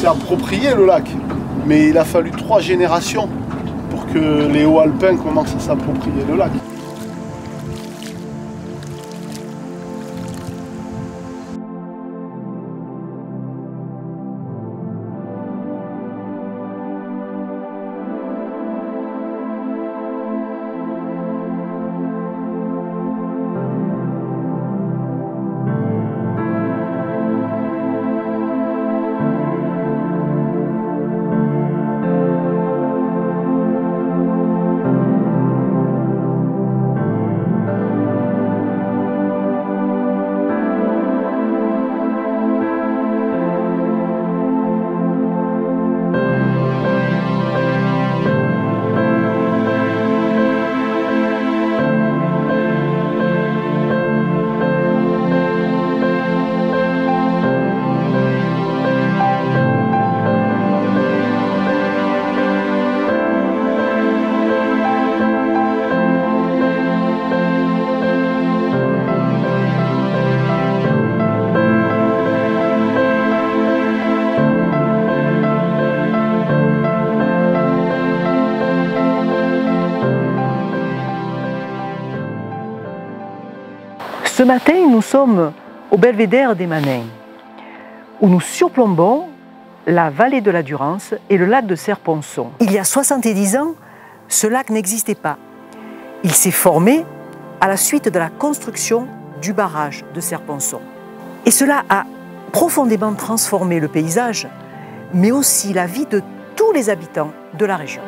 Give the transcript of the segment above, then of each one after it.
Approprié le lac, mais il a fallu 3 générations pour que les hauts alpins commencent à s'approprier le lac. Ce matin, nous sommes au belvédère des Manins, où nous surplombons la vallée de la Durance et le lac de Serre-Ponçon. Il y a 70 ans, ce lac n'existait pas. Il s'est formé à la suite de la construction du barrage de Serre-Ponçon. Et cela a profondément transformé le paysage, mais aussi la vie de tous les habitants de la région.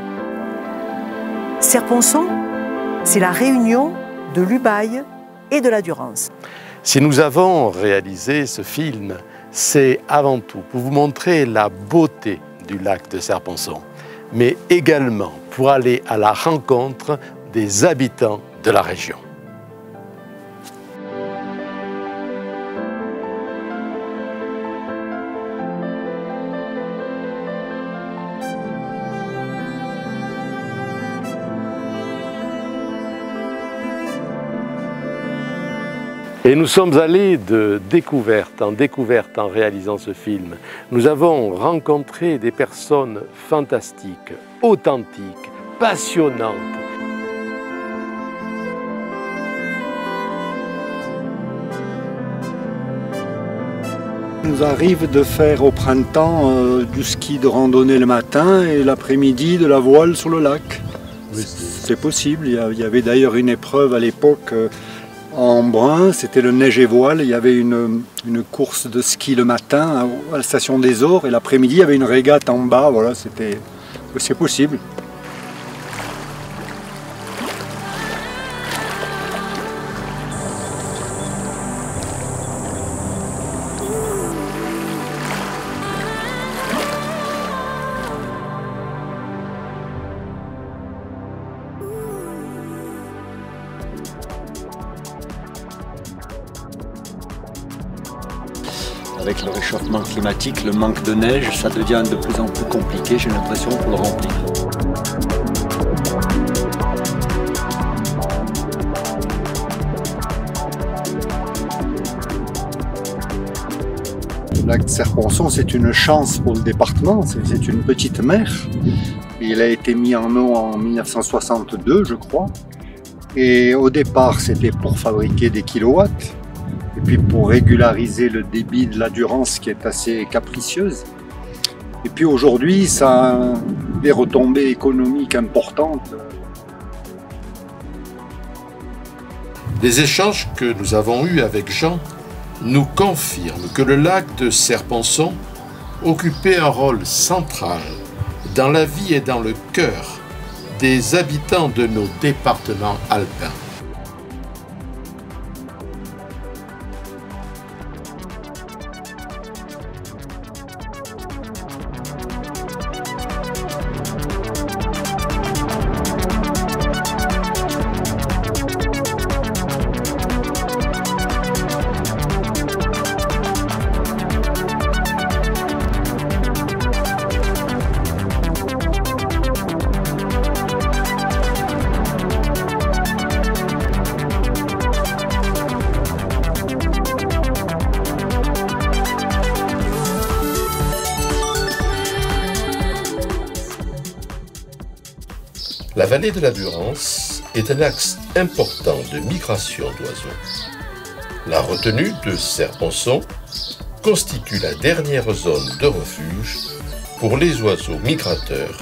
Serre-Ponçon, c'est la réunion de l'Ubaye et de la Durance. Si nous avons réalisé ce film, c'est avant tout pour vous montrer la beauté du lac de Serre-Ponçon, mais également pour aller à la rencontre des habitants de la région. Et nous sommes allés de découverte en réalisant ce film. Nous avons rencontré des personnes fantastiques, authentiques, passionnantes. Il nous arrive de faire au printemps du ski de randonnée le matin et l'après-midi de la voile sur le lac. Oui. C'est possible. Il y avait d'ailleurs une épreuve à l'époque en brun, c'était le neige et voile. Il y avait une course de ski le matin à la station des Ors et l'après-midi il y avait une régate en bas. Voilà, c'est possible. avec le réchauffement climatique, le manque de neige, ça devient de plus en plus compliqué, j'ai l'impression, pour le remplir. Le lac de Serre-Ponçon, c'est une chance pour le département, c'est une petite mer. Il a été mis en eau en 1962, je crois. Et au départ, c'était pour fabriquer des kilowatts. Et puis pour régulariser le débit de la Durance qui est assez capricieuse. Et puis aujourd'hui, ça a des retombées économiques importantes. Les échanges que nous avons eus avec Jean nous confirment que le lac de Serre-Ponçon occupait un rôle central dans la vie et dans le cœur des habitants de nos départements alpins. La vallée de la Durance est un axe important de migration d'oiseaux. La retenue de Serre-Ponçon constitue la dernière zone de refuge pour les oiseaux migrateurs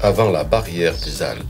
avant la barrière des Alpes.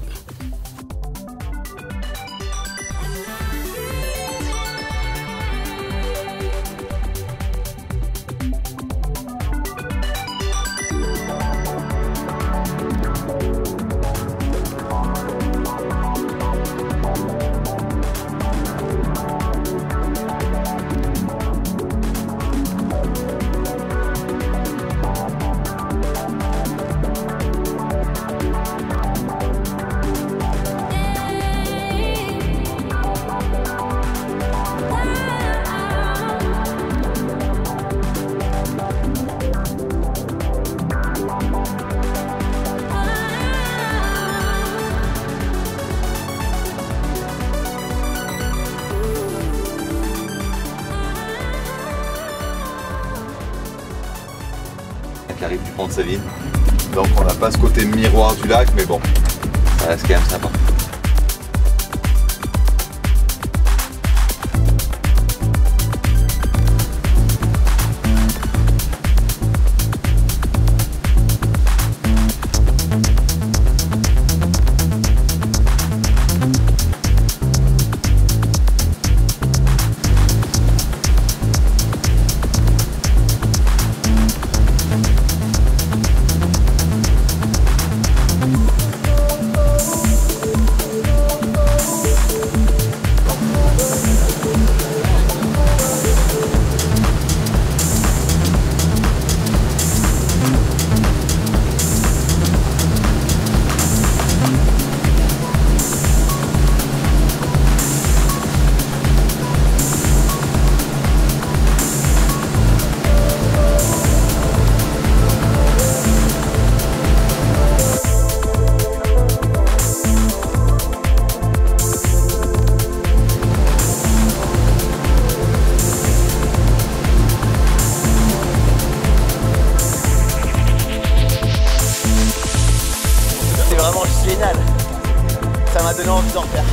Qui arrive du pont de Savine. Donc on n'a pas ce côté miroir du lac, mais bon, ça reste quand même sympa. Génial, ça m'a donné envie d'en refaire.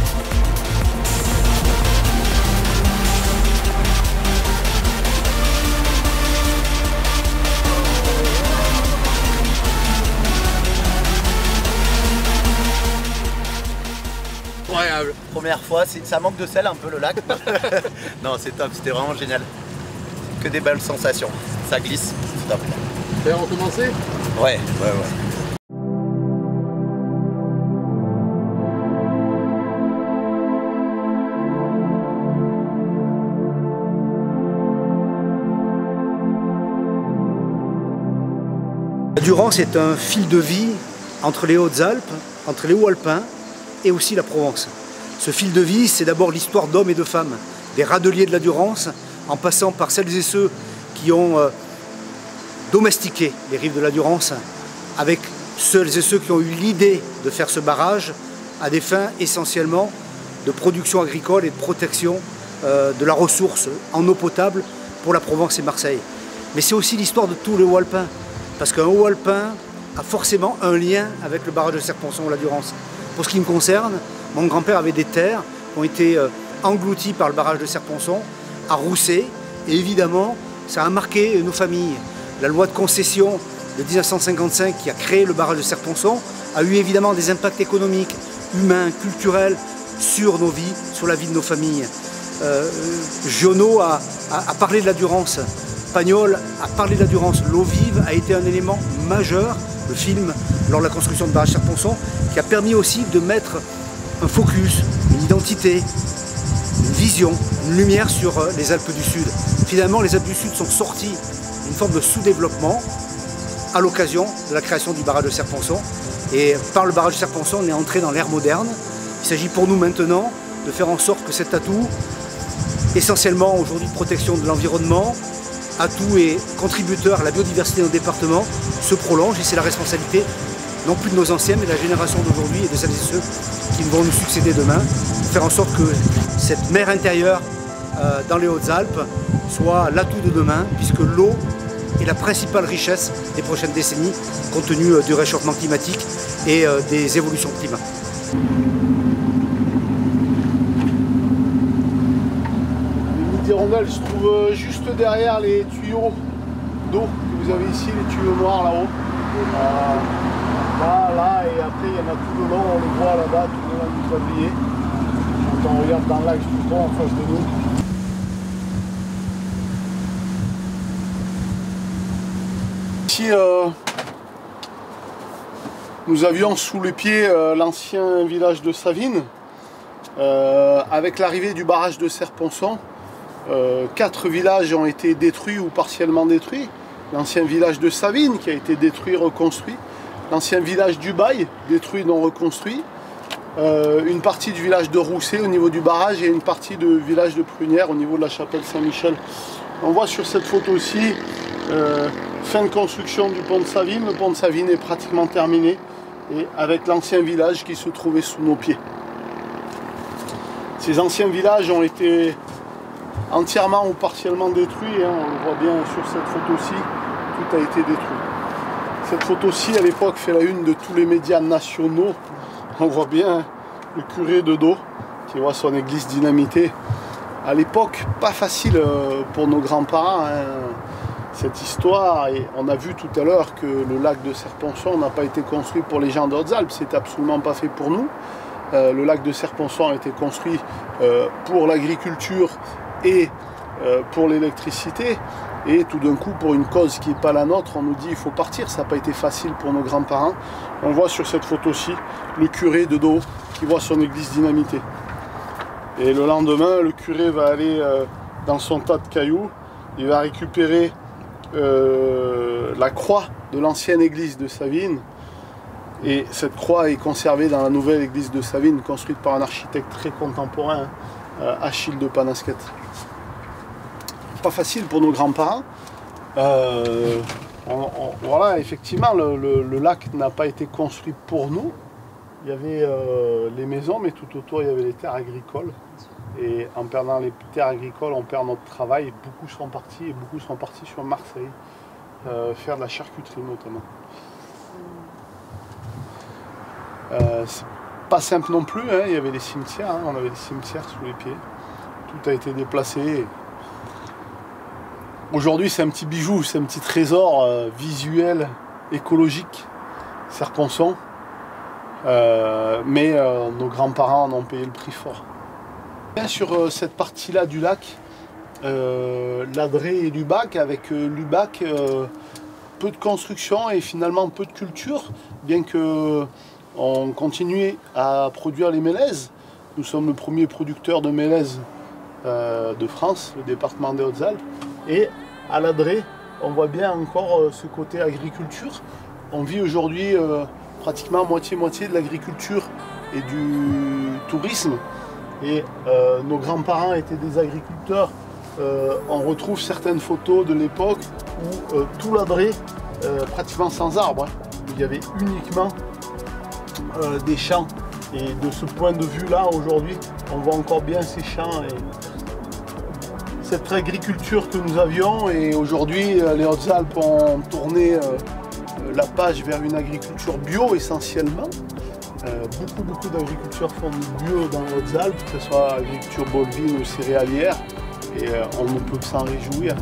Incroyable. Première fois, ça manque de sel un peu le lac. Non, c'est top, c'était vraiment génial. Que des belles sensations, ça glisse, c'est top. Tu veux recommencer? Ouais. La Durance est un fil de vie entre les Hautes-Alpes, entre les Hauts-Alpins et aussi la Provence. Ce fil de vie, c'est d'abord l'histoire d'hommes et de femmes, des râteliers de la Durance, en passant par celles et ceux qui qui ont domestiqué les rives de la Durance avec celles et ceux qui ont eu l'idée de faire ce barrage à des fins essentiellement de production agricole et de protection de la ressource en eau potable pour la Provence et Marseille. Mais c'est aussi l'histoire de tous les hauts alpins, parce qu'un haut alpin a forcément un lien avec le barrage de Serponçon ou la Durance. Pour ce qui me concerne, mon grand-père avait des terres qui ont été englouties par le barrage de Serponçon à Rousset, et évidemment ça a marqué nos familles. La loi de concession de 1955 qui a créé le barrage de Serponçon a eu évidemment des impacts économiques, humains, culturels sur nos vies, sur la vie de nos familles. Giono a parlé de la Durance, Pagnol a parlé de la Durance, l'eau vive a été un élément majeur, le film, lors de la construction de barrage Serponçon, qui a permis aussi de mettre un focus, une identité, une vision, une lumière sur les Alpes du Sud. Finalement, les Alpes du Sud sont sorties d'une forme de sous-développement à l'occasion de la création du barrage de Serponçon. Et par le barrage de Serponçon, on est entré dans l'ère moderne. Il s'agit pour nous maintenant de faire en sorte que cet atout, essentiellement aujourd'hui de protection de l'environnement, atout et contributeur à la biodiversité dans le département, se prolonge, et c'est la responsabilité non plus de nos anciens, mais de la génération d'aujourd'hui et de celles et ceux qui vont nous succéder demain, pour faire en sorte que cette mer intérieure dans les Hautes-Alpes soit l'atout de demain, puisque l'eau est la principale richesse des prochaines décennies, compte tenu du réchauffement climatique et des évolutions du climat. Les hirondelles se trouvent juste derrière les tuyaux d'eau que vous avez ici, les tuyaux noirs là-haut. Là, et après il y en a tout le long, on les voit là-bas, tout le long du tablier. Quand on regarde dans l'axe du pont en face de nous. Ici, nous avions sous les pieds l'ancien village de Savines. Avec l'arrivée du barrage de Serponçon, 4 villages ont été détruits ou partiellement détruits. L'ancien village de Savines qui a été détruit, reconstruit. L'ancien village du Bail, détruit, non reconstruit. Une partie du village de Rousset au niveau du barrage et une partie du village de Prunières au niveau de la chapelle Saint-Michel. On voit sur cette photo-ci, fin de construction du pont de Savines. Le pont de Savines est pratiquement terminé, et avec l'ancien village qui se trouvait sous nos pieds. Ces anciens villages ont été entièrement ou partiellement détruits, hein, on le voit bien sur cette photo-ci, tout a été détruit. Cette photo-ci, à l'époque, fait la une de tous les médias nationaux. On voit bien le curé de dos qui voit son église dynamitée. À l'époque, pas facile pour nos grands-parents, hein, cette histoire. Et on a vu tout à l'heure que le lac de Serponçon n'a pas été construit pour les gens des Hautes-Alpes. C'est absolument pas fait pour nous. Le lac de Serponçon a été construit pour l'agriculture et pour l'électricité. Et tout d'un coup, pour une cause qui n'est pas la nôtre, on nous dit il faut partir. Ça n'a pas été facile pour nos grands-parents. On voit sur cette photo-ci le curé de dos qui voit son église dynamitée. Et le lendemain, le curé va aller dans son tas de cailloux. Il va récupérer la croix de l'ancienne église de Savines. Et cette croix est conservée dans la nouvelle église de Savines, construite par un architecte très contemporain, Achille de Panasquette. Pas facile pour nos grands-parents. Voilà, effectivement, le lac n'a pas été construit pour nous. Il y avait les maisons, mais tout autour, il y avait les terres agricoles. Et en perdant les terres agricoles, on perd notre travail. Beaucoup sont partis, et beaucoup sont partis sur Marseille, faire de la charcuterie notamment. C'est pas simple non plus, hein. Il y avait des cimetières, hein. On avait des cimetières sous les pieds. Tout a été déplacé. Aujourd'hui, c'est un petit bijou, c'est un petit trésor visuel, écologique, Serponçon. Mais nos grands-parents en ont payé le prix fort. Sur cette partie-là du lac, l'Adré et Lubac, avec Lubac, peu de construction et finalement peu de culture, bien que on continue à produire les mélèzes. Nous sommes le premier producteur de mélèzes de France, le département des Hautes-Alpes. Et à l'Adré, on voit bien encore ce côté agriculture. On vit aujourd'hui pratiquement moitié-moitié de l'agriculture et du tourisme. Et nos grands-parents étaient des agriculteurs on retrouve certaines photos de l'époque où tout ladrait pratiquement sans arbres, où il y avait uniquement des champs. Et de ce point de vue-là, aujourd'hui, on voit encore bien ces champs et cette agriculture que nous avions. Et aujourd'hui, les Hautes-Alpes ont tourné la page vers une agriculture bio essentiellement. Beaucoup d'agriculteurs font du bio dans les Hautes-Alpes, que ce soit agriculture bovine ou céréalière, et on ne peut que s'en réjouir.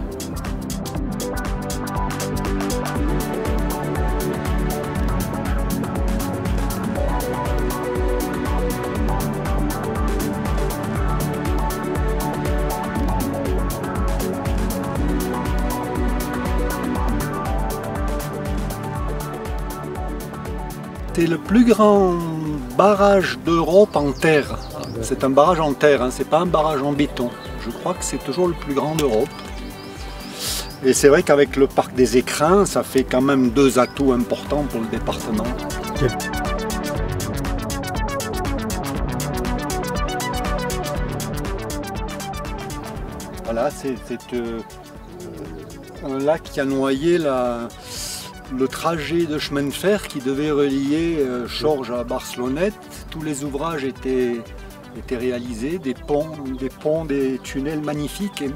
C'est le plus grand barrage d'Europe en terre. C'est un barrage en terre, hein, c'est pas un barrage en béton. Je crois que c'est toujours le plus grand d'Europe. Et c'est vrai qu'avec le parc des Écrins, ça fait quand même 2 atouts importants pour le département. Voilà, c'est un lac qui a noyé le trajet de chemin de fer qui devait relier Chorges à Barcelonnette. Tous les ouvrages étaient réalisés, des ponts, des tunnels magnifiques, et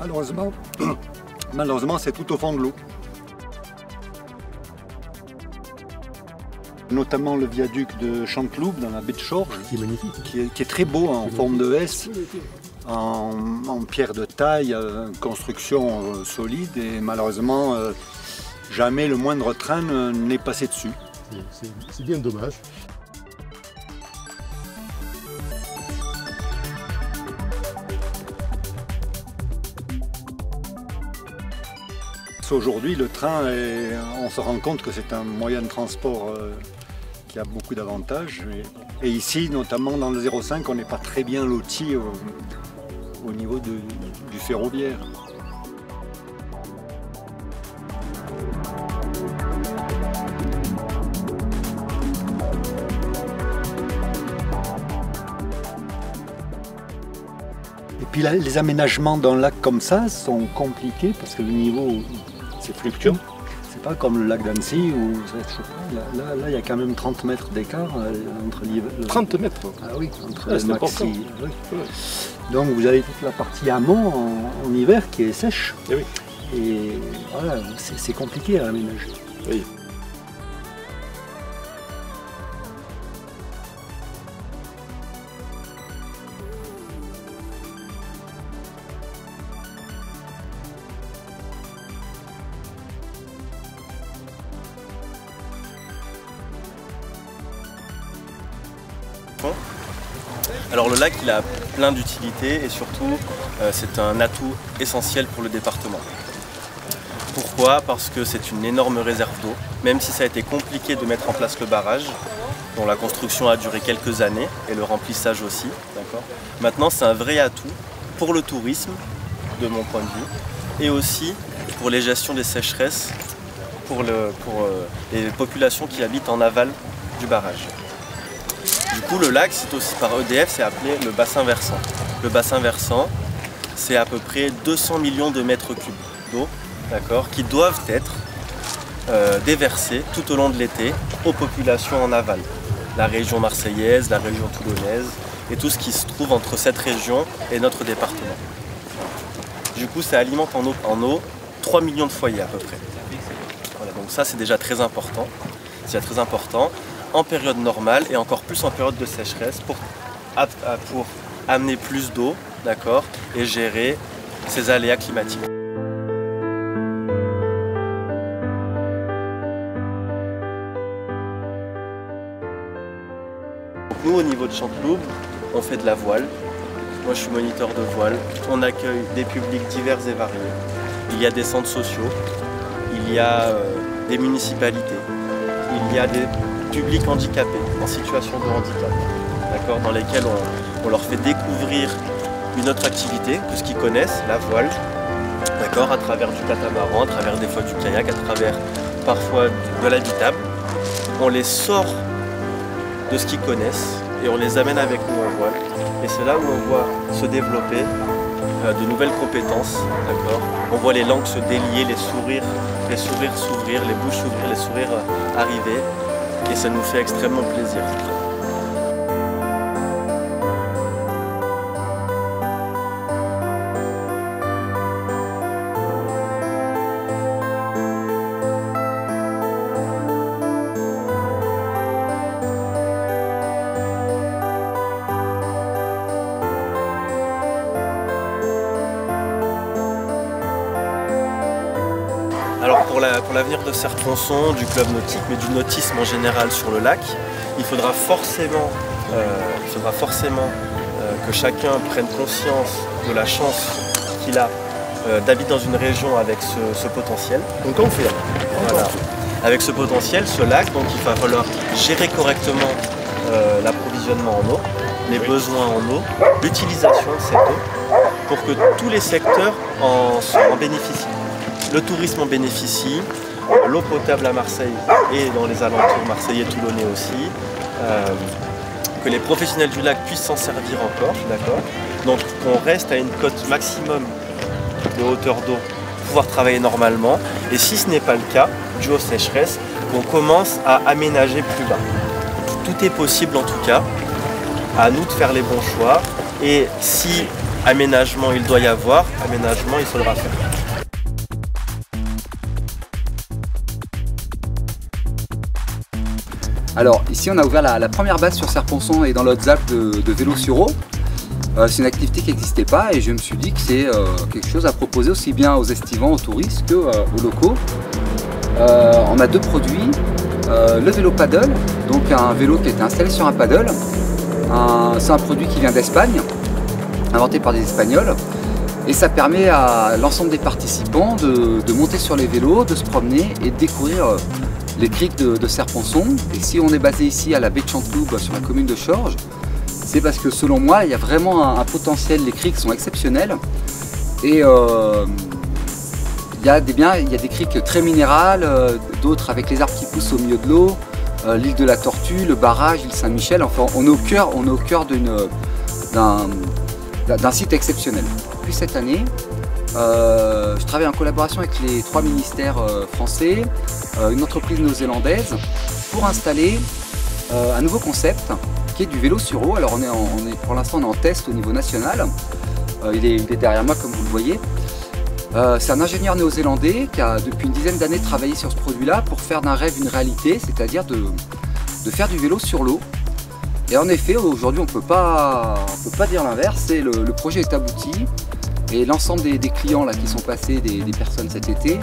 malheureusement c'est tout au fond de l'eau. Notamment le viaduc de Chanteloup dans la baie de Chorges, qui est magnifique, qui est très beau, en forme de S, en pierre de taille, construction solide, et malheureusement jamais le moindre train n'est passé dessus. C'est bien dommage. Aujourd'hui, le train, on se rend compte que c'est un moyen de transport qui a beaucoup d'avantages. Et ici, notamment dans le 05, on n'est pas très bien loti au niveau du ferroviaire. Et puis là, les aménagements d'un lac comme ça sont compliqués parce que le niveau, c'est fluctuant. C'est pas comme le lac d'Annecy où là, il y a quand même 30 mètres d'écart entre les... 30 mètres. Ah oui, entre les maxi. Oui. Donc vous avez toute la partie amont en hiver qui est sèche. Et oui. Et voilà, c'est compliqué à aménager. Oui. Alors le lac, il a plein d'utilités et surtout c'est un atout essentiel pour le département. Pourquoi? Parce que c'est une énorme réserve d'eau, même si ça a été compliqué de mettre en place le barrage, dont la construction a duré quelques années et le remplissage aussi. Maintenant c'est un vrai atout pour le tourisme, de mon point de vue, et aussi pour les gestions des sécheresses, pour les populations qui habitent en aval du barrage. Du coup, le lac, c'est aussi par EDF, c'est appelé le bassin versant. Le bassin versant, c'est à peu près 200 millions de mètres cubes d'eau, qui doivent être déversés tout au long de l'été aux populations en aval. La région marseillaise, la région toulonnaise et tout ce qui se trouve entre cette région et notre département. Du coup, ça alimente en eau 3 millions de foyers à peu près. Voilà, donc ça, c'est déjà très important. C'est très important en période normale et encore plus en période de sécheresse pour amener plus d'eau, et gérer ces aléas climatiques. Donc nous, au niveau de Chanteloup, on fait de la voile. Moi, je suis moniteur de voile. On accueille des publics divers et variés. Il y a des centres sociaux, il y a des municipalités, il y a des publics handicapés, en situation de handicap, dans lesquels on leur fait découvrir une autre activité que ce qu'ils connaissent, la voile, à travers du catamaran, à travers des fois du kayak, à travers parfois de l'habitable. On les sort de ce qu'ils connaissent et on les amène avec nous en voile. Et c'est là où on voit se développer de nouvelles compétences, d'accord. On voit les langues se délier, les sourires s'ouvrir, les bouches s'ouvrir, les sourires arriver, et ça nous fait extrêmement plaisir. Alors pour l'avenir de Serre-Ponçon, du club nautique, mais du nautisme en général sur le lac, il faudra forcément que chacun prenne conscience de la chance qu'il a d'habiter dans une région avec ce potentiel. On confirme. Voilà. Avec ce potentiel, ce lac, donc il va falloir gérer correctement l'approvisionnement en eau, les besoins en eau, l'utilisation de cette eau, pour que tous les secteurs en bénéficient. Le tourisme en bénéficie, l'eau potable à Marseille et dans les alentours marseillais, toulonnais aussi, que les professionnels du lac puissent s'en servir encore, d'accord. Donc qu'on reste à une cote maximum de hauteur d'eau pour pouvoir travailler normalement, et si ce n'est pas le cas, dû aux sécheresses, qu'on commence à aménager plus bas. Tout est possible en tout cas, à nous de faire les bons choix, et si aménagement il doit y avoir, aménagement il faudra faire. Alors ici on a ouvert la première base sur Serre-Ponçon et dans les Hautes-Alpes de vélo sur eau. C'est une activité qui n'existait pas et je me suis dit que c'est quelque chose à proposer aussi bien aux estivants, aux touristes qu'aux locaux. On a deux produits, le vélo paddle, donc un vélo qui est installé sur un paddle. C'est un produit qui vient d'Espagne, inventé par des Espagnols. Et ça permet à l'ensemble des participants de monter sur les vélos, de se promener et de découvrir les criques de Serre-Ponçon. Et si on est basé ici à la baie de Chanteloup, sur la commune de Chorges, c'est parce que selon moi, il y a vraiment un potentiel, les criques sont exceptionnelles. Et il y a des criques très minérales, d'autres avec les arbres qui poussent au milieu de l'eau, l'île de la Tortue, le barrage, l'île Saint-Michel, enfin on est au cœur d'un site exceptionnel. Depuis cette année, je travaille en collaboration avec les 3 ministères français, une entreprise néo-zélandaise, pour installer un nouveau concept qui est du vélo sur eau. Alors pour l'instant on est en test au niveau national, il est derrière moi comme vous le voyez. C'est un ingénieur néo-zélandais qui a depuis une dizaine d'années travaillé sur ce produit-là pour faire d'un rêve une réalité, c'est-à-dire de faire du vélo sur l'eau. Et en effet, aujourd'hui on peut pas dire l'inverse, le projet est abouti. Et l'ensemble des clients là, qui sont passés, des personnes cet été,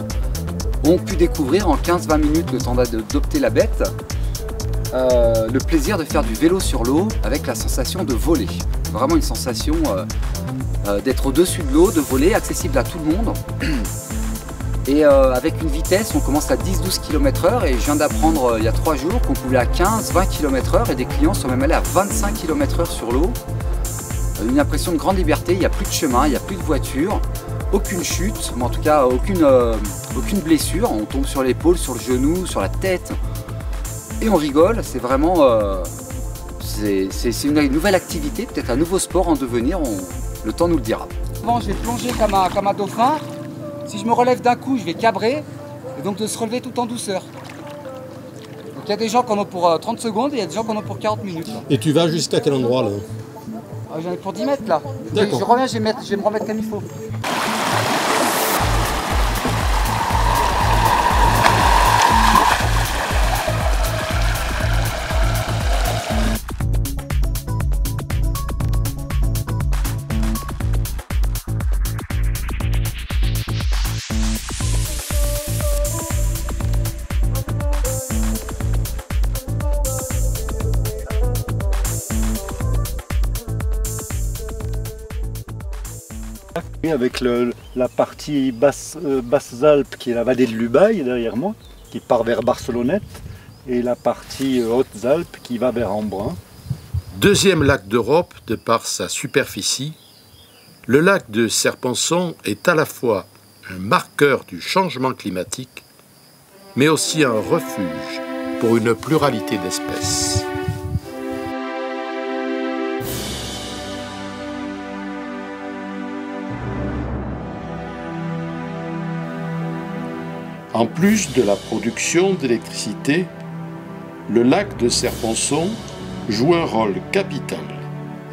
ont pu découvrir en 15-20 minutes, le temps d'adopter la bête, le plaisir de faire du vélo sur l'eau avec la sensation de voler. Vraiment une sensation d'être au-dessus de l'eau, de voler, accessible à tout le monde. Et avec une vitesse, on commence à 10-12 km/h et je viens d'apprendre il y a 3 jours qu'on pouvait à 15-20 km/h et des clients sont même allés à 25 km/h sur l'eau. Une impression de grande liberté, il n'y a plus de chemin, il n'y a plus de voiture, aucune chute, mais en tout cas aucune blessure. On tombe sur l'épaule, sur le genou, sur la tête et on rigole. C'est vraiment c'est une nouvelle activité, peut-être un nouveau sport en devenir, le temps nous le dira. Avant, je vais plonger comme un dauphin. Si je me relève d'un coup, je vais cabrer et donc de se relever tout en douceur. Donc il y a des gens qui en ont pour 30 secondes et il y a des gens qui en ont pour 40 minutes. Là. Et tu vas jusqu'à quel endroit là? J'en ai pour 10 mètres là. Je reviens, je vais me remettre comme il faut. Avec la partie Basses-Alpes qui est la vallée de l'Ubaye derrière moi, qui part vers Barcelonnette, et la partie Hautes-Alpes qui va vers Embrun. Deuxième lac d'Europe de par sa superficie, le lac de Serre-Ponçon est à la fois un marqueur du changement climatique, mais aussi un refuge pour une pluralité d'espèces. En plus de la production d'électricité, le lac de Serponçon joue un rôle capital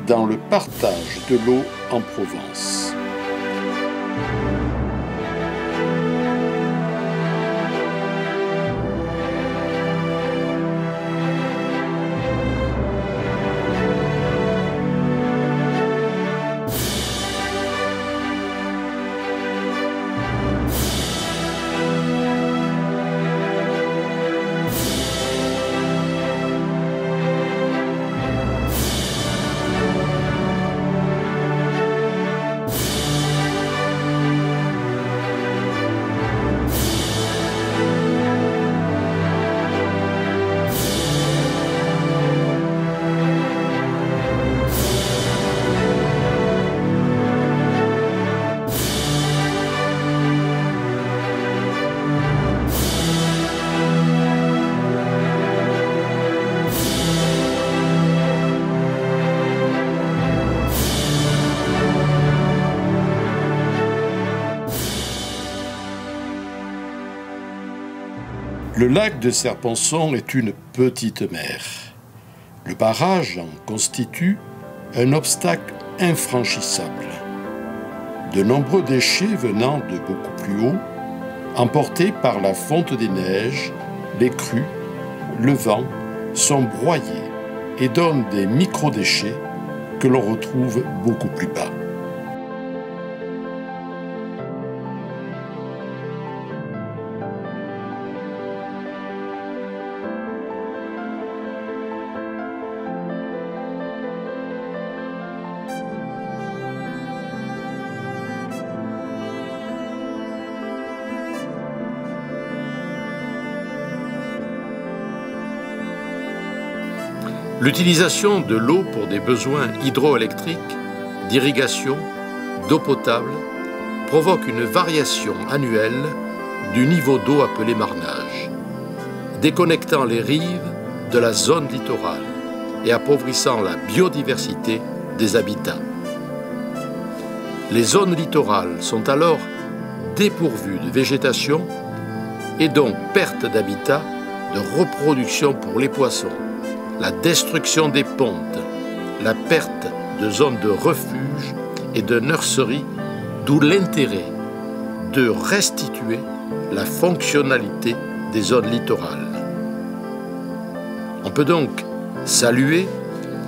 dans le partage de l'eau en Provence. Le lac de Serponçon est une petite mer. Le barrage en constitue un obstacle infranchissable. De nombreux déchets venant de beaucoup plus haut, emportés par la fonte des neiges, les crues, le vent, sont broyés et donnent des micro-déchets que l'on retrouve beaucoup plus bas. L'utilisation de l'eau pour des besoins hydroélectriques, d'irrigation, d'eau potable, provoque une variation annuelle du niveau d'eau appelé marnage, déconnectant les rives de la zone littorale et appauvrissant la biodiversité des habitats. Les zones littorales sont alors dépourvues de végétation et donc perte d'habitat, de reproduction pour les poissons, la destruction des pontes, la perte de zones de refuge et de nurseries, d'où l'intérêt de restituer la fonctionnalité des zones littorales. On peut donc saluer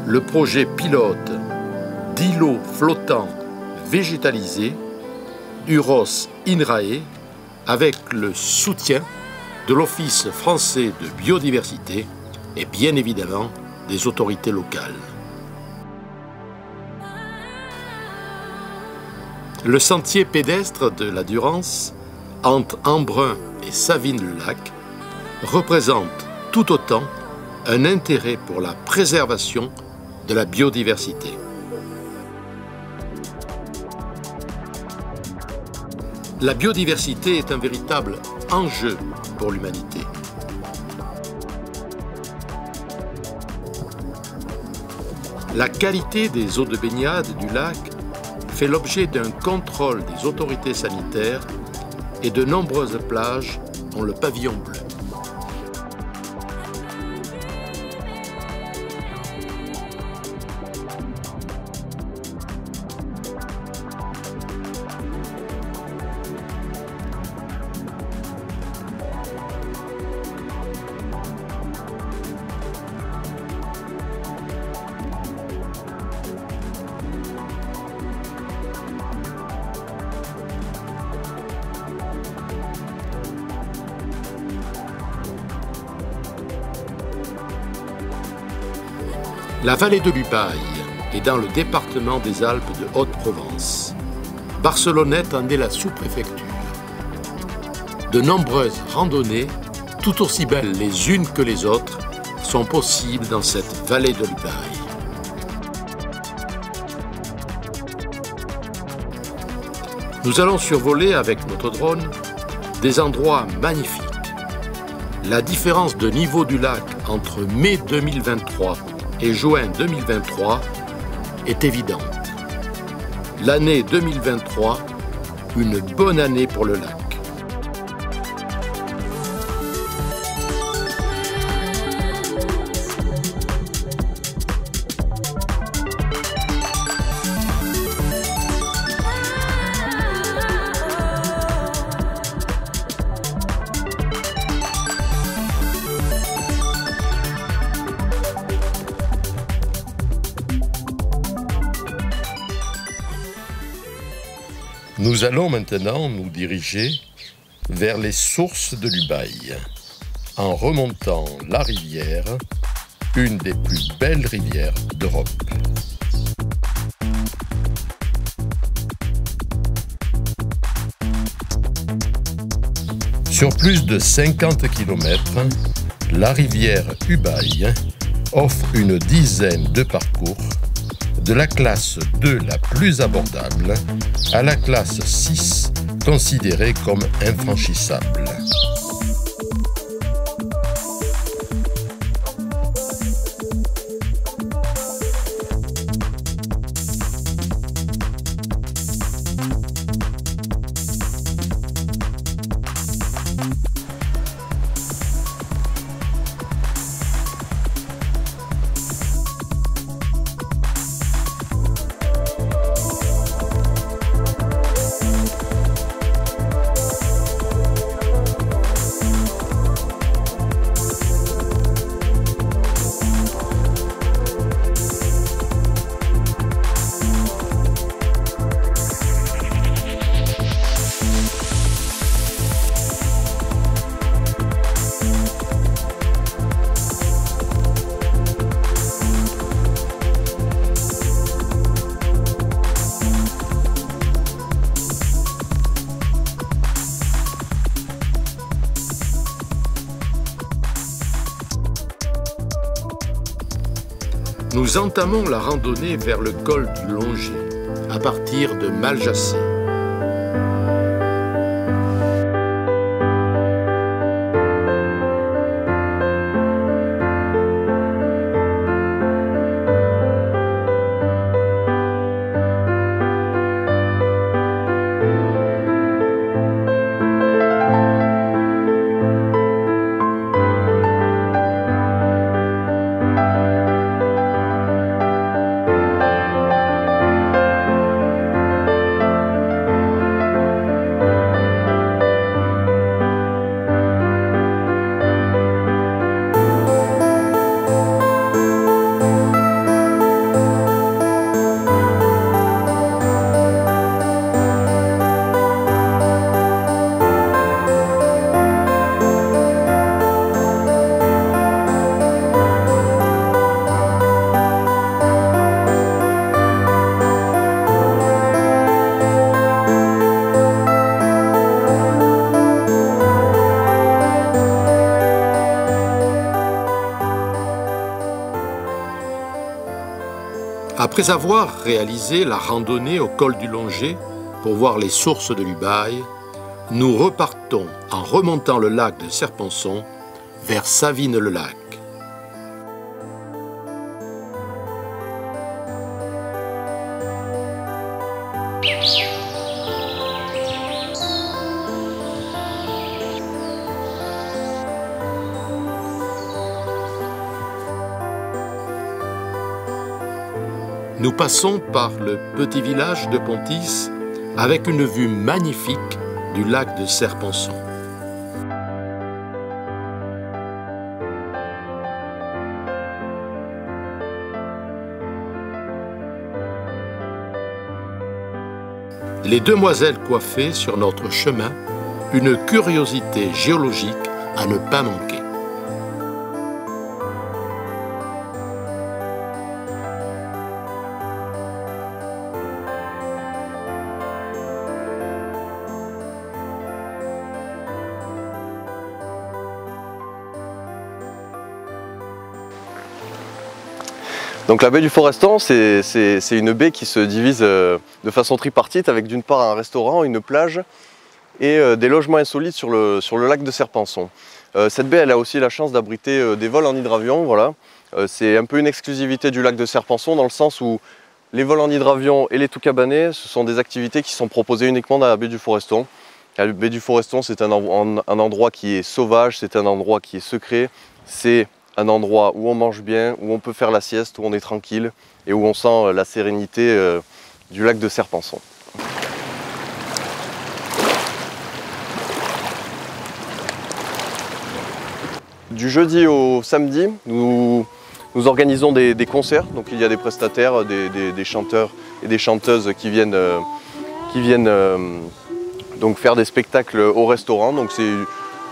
le projet pilote d'îlots flottants végétalisés Uros INRAE avec le soutien de l'Office français de biodiversité et bien évidemment des autorités locales. Le sentier pédestre de la Durance, entre Embrun et Savines-le-Lac, représente tout autant un intérêt pour la préservation de la biodiversité. La biodiversité est un véritable enjeu pour l'humanité. La qualité des eaux de baignade du lac fait l'objet d'un contrôle des autorités sanitaires et de nombreuses plages ont le pavillon bleu. La vallée de l'Ubaye est dans le département des Alpes de Haute-Provence. Barcelonnette en est la sous-préfecture. De nombreuses randonnées, tout aussi belles les unes que les autres, sont possibles dans cette vallée de l'Ubaye. Nous allons survoler avec notre drone des endroits magnifiques. La différence de niveau du lac entre mai 2023 et juin 2023 est évidente. L'année 2023, une bonne année pour le lac. Nous allons maintenant nous diriger vers les sources de l'Ubaye, en remontant la rivière, une des plus belles rivières d'Europe. Sur plus de 50 km, la rivière Ubaye offre une dizaine de parcours, de la classe 2 la plus abordable à la classe 6 considérée comme infranchissable. Nous entamons la randonnée vers le col du Longer, à partir de Maljassé. Après avoir réalisé la randonnée au col du Longer pour voir les sources de l'Ubaye, nous repartons en remontant le lac de Serponçon vers Savines-le-Lac. Nous passons par le petit village de Pontis avec une vue magnifique du lac de Serponçon. Les demoiselles coiffaient sur notre chemin une curiosité géologique à ne pas manquer. Donc la baie du Foreston, c'est une baie qui se divise de façon tripartite avec d'une part un restaurant, une plage et des logements insolites sur le lac de Serponçon. Cette baie elle a aussi la chance d'abriter des vols en hydravion. Voilà. C'est un peu une exclusivité du lac de Serponçon dans le sens où les vols en hydravion et les tout cabanés, ce sont des activités qui sont proposées uniquement dans la baie du Foreston. La baie du Foreston, c'est un endroit qui est sauvage, c'est un endroit qui est secret, c'est un endroit où on mange bien, où on peut faire la sieste, où on est tranquille et où on sent la sérénité du lac de Serponçon. Du jeudi au samedi, nous organisons des concerts. Donc il y a des prestataires, des chanteurs et des chanteuses qui viennent qui viennent donc faire des spectacles au restaurant. Donc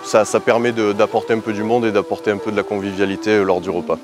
ça permet d'apporter un peu du monde et d'apporter un peu de la convivialité lors du repas.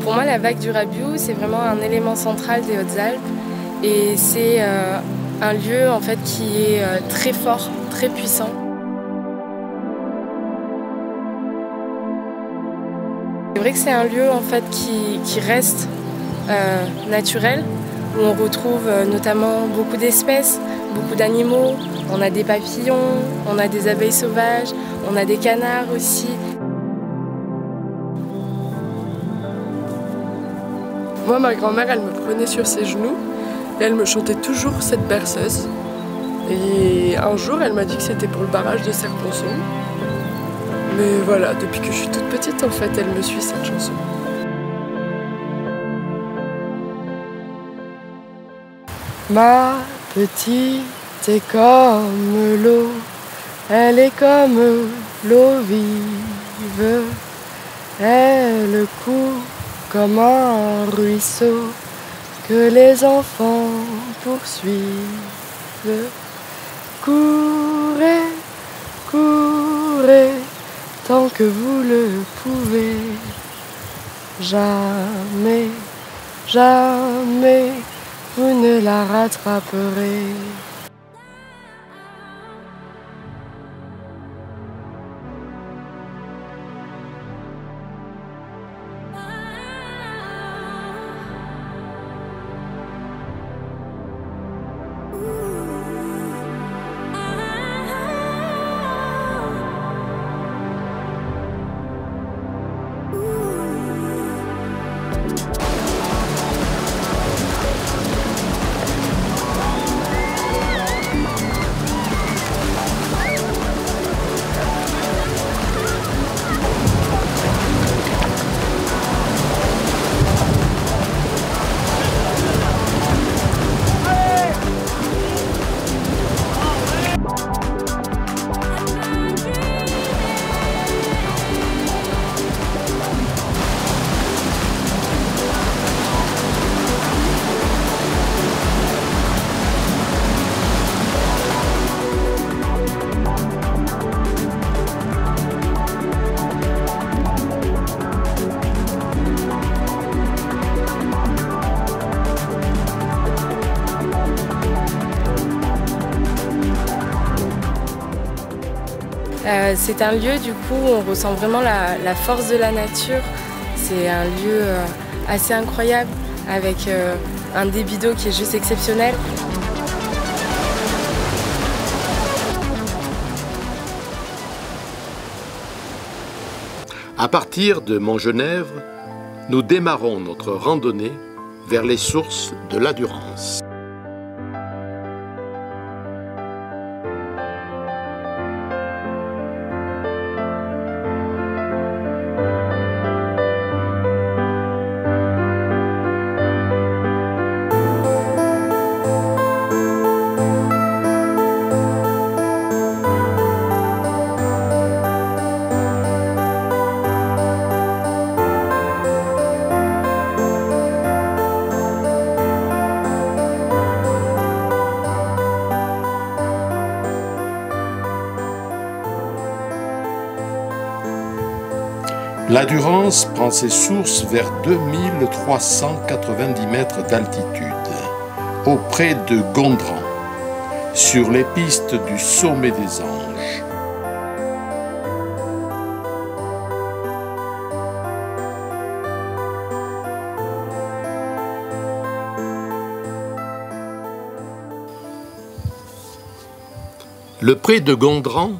Pour moi, la vague du Rabiou, c'est vraiment un élément central des Hautes-Alpes et c'est un lieu en fait qui est très fort, très puissant. C'est vrai que c'est un lieu en fait qui reste naturel, où on retrouve notamment beaucoup d'espèces, beaucoup d'animaux. On a des papillons, on a des abeilles sauvages, on a des canards aussi. Moi, ma grand-mère, elle me prenait sur ses genoux et elle me chantait toujours cette berceuse. Et un jour, elle m'a dit que c'était pour le barrage de Serponçon. Mais voilà, depuis que je suis toute petite, en fait, elle me suit cette chanson. Ma petite est comme l'eau, elle est comme l'eau vive, elle court comme un ruisseau que les enfants poursuivent. Courez, courez, tant que vous le pouvez. Jamais, jamais, vous ne la rattraperez. C'est un lieu du coup où on ressent vraiment la force de la nature. C'est un lieu assez incroyable avec un débit d'eau qui est juste exceptionnel. À partir de Montgenèvre, nous démarrons notre randonnée vers les sources de la Durance. La Durance prend ses sources vers 2390 mètres d'altitude, auprès de Gondran, sur les pistes du Sommet des Anges. Le pré de Gondran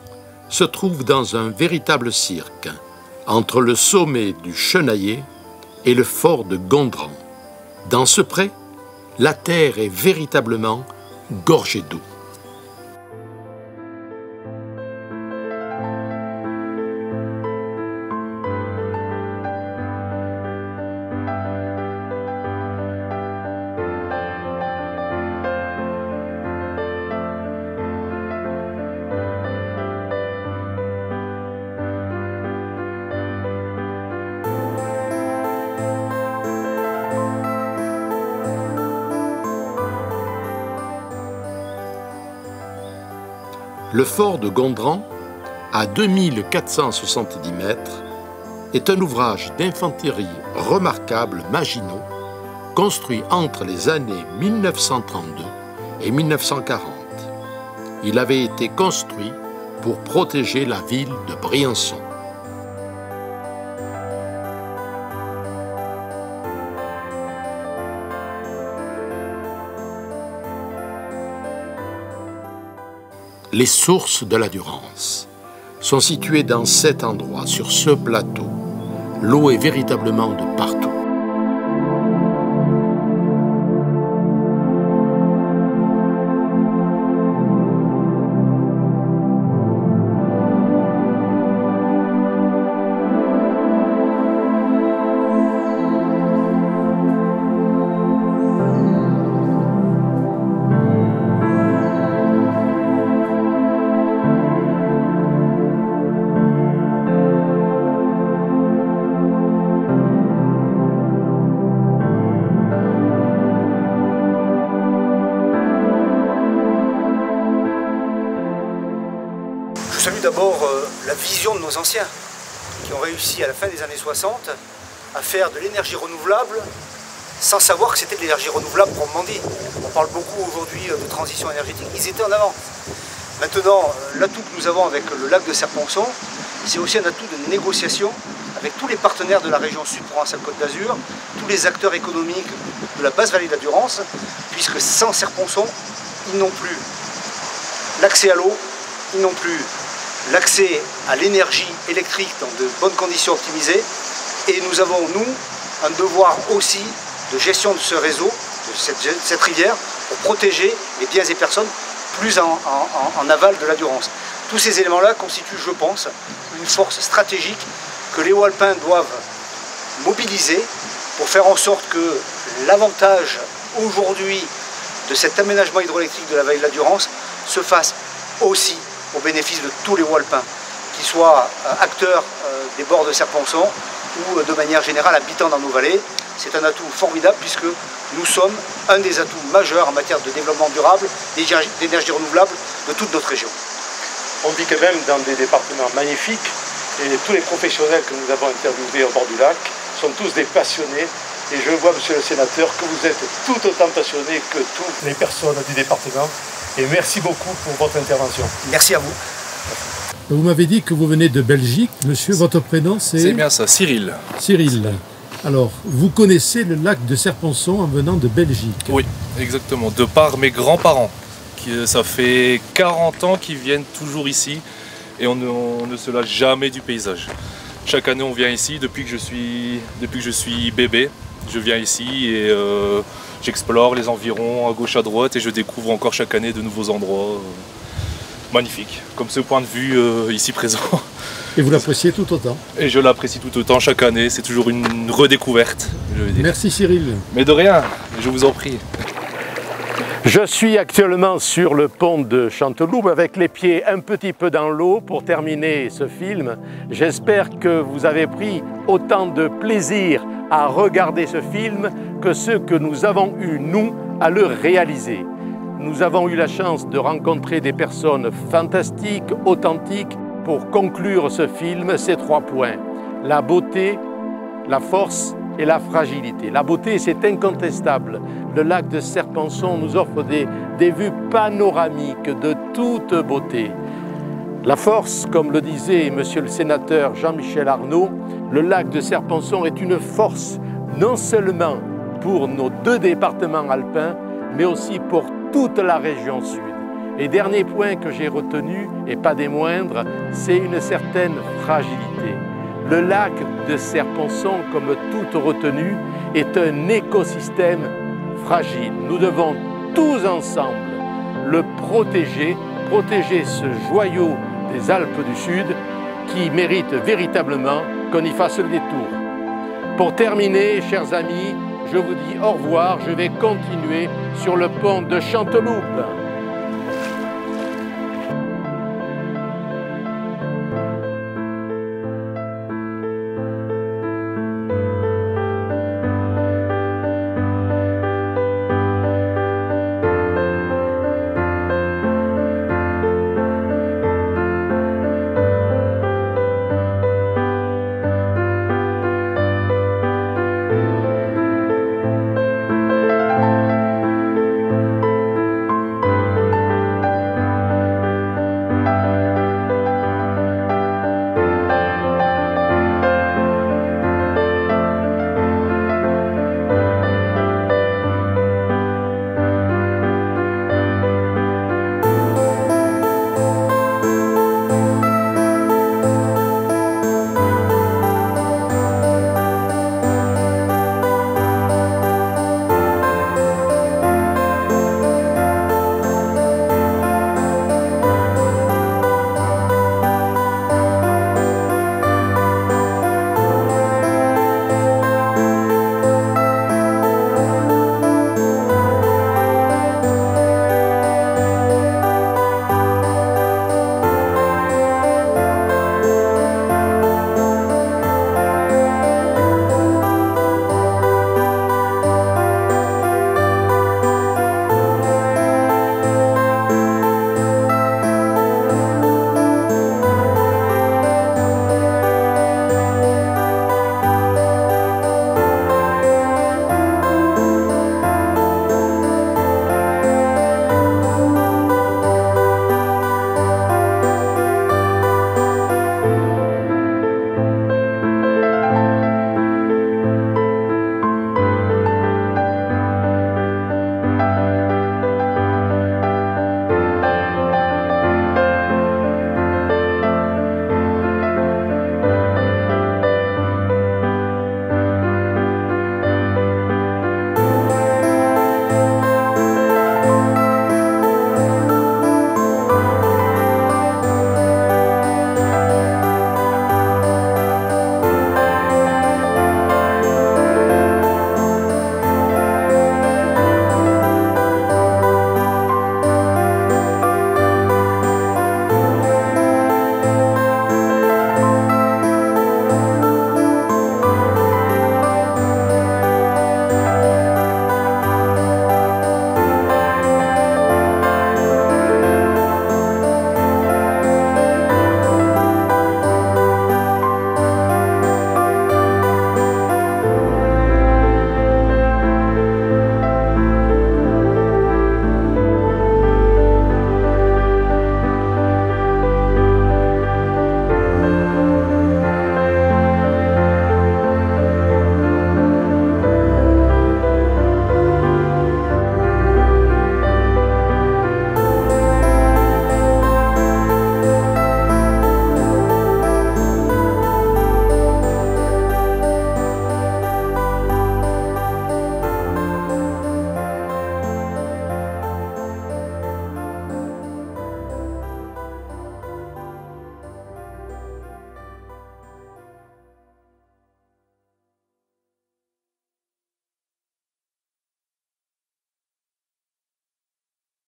se trouve dans un véritable cirque, entre le sommet du Chenaillé et le fort de Gondran. Dans ce pré, la terre est véritablement gorgée d'eau. Le fort de Gondran, à 2470 mètres, est un ouvrage d'infanterie remarquable Maginot, construit entre les années 1932 et 1940. Il avait été construit pour protéger la ville de Briançon. Les sources de la Durance sont situées dans cet endroit, sur ce plateau. L'eau est véritablement de partout. Je salue d'abord la vision de nos anciens qui ont réussi à la fin des années 60 à faire de l'énergie renouvelable sans savoir que c'était de l'énergie renouvelable proprement dit. On parle beaucoup aujourd'hui de transition énergétique, ils étaient en avant. Maintenant, l'atout que nous avons avec le lac de Serponçon, c'est aussi un atout de négociation avec tous les partenaires de la région Sud-Provence-Alpes-Côte d'Azur, tous les acteurs économiques de la basse vallée de la Durance, puisque sans Serponçon, ils n'ont plus l'accès à l'eau, ils n'ont plus l'accès à l'énergie électrique dans de bonnes conditions optimisées. Et nous avons, nous, un devoir aussi de gestion de ce réseau, de cette rivière, pour protéger les biens et personnes plus en aval de la Durance. Tous ces éléments-là constituent, je pense, une force stratégique que les Hauts-Alpins doivent mobiliser pour faire en sorte que l'avantage aujourd'hui de cet aménagement hydroélectrique de la vallée de la Durance se fasse aussi au bénéfice de tous les Hauts-Alpins, qu'ils soient acteurs des bords de Serponçon ou de manière générale habitants dans nos vallées. C'est un atout formidable puisque nous sommes un des atouts majeurs en matière de développement durable, d'énergie renouvelable de toute notre région. On vit quand même dans des départements magnifiques et tous les professionnels que nous avons interviewés au bord du lac sont tous des passionnés. Et je vois, monsieur le sénateur, que vous êtes tout autant passionné que toutes les personnes du département. Et merci beaucoup pour votre intervention. Merci à vous. Vous m'avez dit que vous venez de Belgique. Monsieur, votre prénom c'est... C'est bien ça, Cyril. Cyril. Alors, vous connaissez le lac de Serponçon en venant de Belgique? Oui, exactement, de par mes grands-parents. Ça fait 40 ans qu'ils viennent toujours ici et on ne se lâche jamais du paysage. Chaque année on vient ici, depuis que je suis bébé, je viens ici et j'explore les environs à gauche à droite et je découvre encore chaque année de nouveaux endroits magnifiques, comme ce point de vue ici présent. Et vous l'appréciez tout autant? Et je l'apprécie tout autant chaque année, c'est toujours une redécouverte, je veux dire. Merci Cyril. Mais de rien, je vous en prie. Je suis actuellement sur le pont de Chanteloup avec les pieds un petit peu dans l'eau pour terminer ce film. J'espère que vous avez pris autant de plaisir à regarder ce film que ce que nous avons eu, nous, à le réaliser. Nous avons eu la chance de rencontrer des personnes fantastiques, authentiques, pour conclure ce film, ces 3 points. La beauté, la force et la fragilité. La beauté, c'est incontestable. Le lac de Serponçon nous offre des vues panoramiques de toute beauté. La force, comme le disait monsieur le sénateur Jean-Michel Arnaud, le lac de Serponçon est une force non seulement pour nos 2 départements alpins, mais aussi pour toute la région sud. Et dernier point que j'ai retenu, et pas des moindres, c'est une certaine fragilité. Le lac de Serponçon, comme toute retenue, est un écosystème fragile. Nous devons tous ensemble le protéger, protéger ce joyau des Alpes du Sud qui mérite véritablement qu'on y fasse le détour. Pour terminer, chers amis, je vous dis au revoir, je vais continuer sur le pont de Chanteloup.